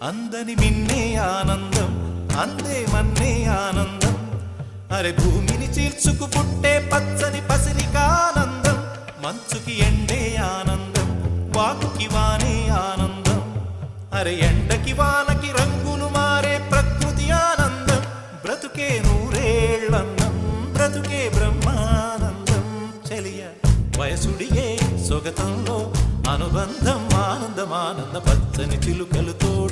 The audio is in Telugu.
అందని మిన్నే ఆనందం అందే మన్నే ఆనందం అరే భూమిని చీల్చుకు పుట్టే పచ్చని పసిరికానందం మంచుకి ఎండే ఆనందం వాకుకి వానే ఆనందం అరే ఎండకి వానకి రంగులు మారే ప్రకృతి ఆనందం బ్రతుకే నూరేళ్ళన్నం బ్రతుకే బ్రహ్మానందం చెలియ వయసుడిగే సొగతంలో అనుబంధం ఆనందమానంద పచ్చని చిలుకలు తోడు